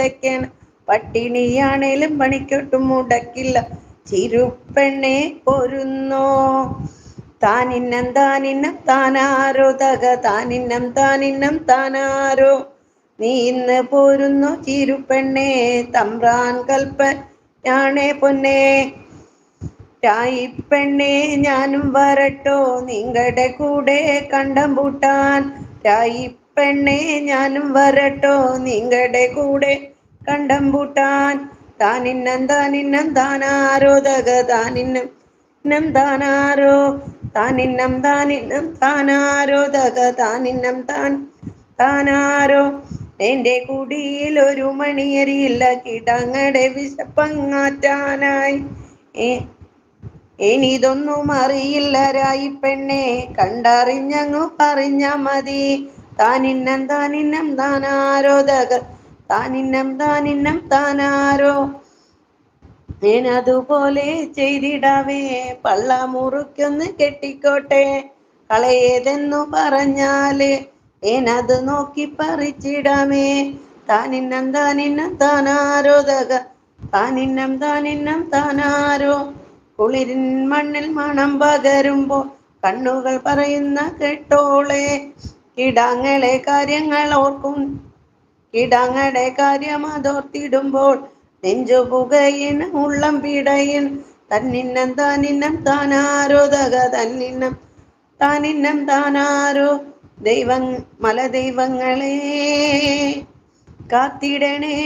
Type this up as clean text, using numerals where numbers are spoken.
വിതയ്ക്കാൻ. പട്ടിണിയാണേലും പണിക്കൊട്ടും മുടക്കില്ല, ചിരുപ്പെണ്ണെ പോരുന്നോ. താനിന്നം താനിന്നം താനാരോ തക താനിന്നം താനിന്നം താനാരോ. നീ ഇന്ന് പോരുന്നു ചിരുപ്പെണ്ണേ, തമ്പ്രാൻ കൽപ്പനയാണേ പൊന്നേ. രായിപ്പെണ്ണേ ഞാനും വരട്ടോ നിങ്ങളുടെ കൂടെ കണ്ടം പൂട്ടാൻ. രായിപ്പെണ്ണേ ഞാനും വരട്ടോ നിങ്ങളുടെ കൂടെ കണ്ടം പൂട്ടാൻ. താനിന്നം താനിന്നം താനാരോ തക താനിന്നം നം താനാരോ. താനിന്നം താനിന്നം താനാരോ തക താനിന്നം താനാരോ. എന്റെ കുടിയിൽ ഒരു മണിയരിയില്ല, കിടങ്ങടെ വിശപ്പങ്ങാറ്റാനായി. ഇനിതൊന്നും അറിയില്ല രായിപ്പെണ്ണെ, കണ്ടറിഞ്ഞങ്ങു പറഞ്ഞ മതി. താനിന്നം താനിന്നം താനാരോ തക താനിന്നം താനിന്നം താനാരോ. ഞാനതുപോലെ ചെയ്തിടാവേ, പള്ള മുറുക്കൊന്ന് കെട്ടിക്കോട്ടെ. കളയേതെന്നു പറഞ്ഞാല് ഞാനത് നോക്കി പറിച്ചിടാമേ. താനിന്നം താനിന്നം താനാരോ തക താനിന്നം താനിന്നം താനാരോ. കുളിരിൻ മണ്ണിൽ മണം പകരുമ്പോൾ കണ്ണുകൾ പറയുന്ന കേട്ടോളെ. കിടാങ്ങളെ കാര്യങ്ങൾ ഓർക്കും, കിടാങ്ങളുടെ കാര്യം അതോർത്തിടുമ്പോൾ നെഞ്ചു പുകയിൻ ഉള്ളം പിടയിൻ. തന്നിന്നം താനിന്നം താനാരോ തക തന്നിന്നം താനിന്നം താനാരോ. മലദൈവങ്ങളെ കാത്തിടണേ.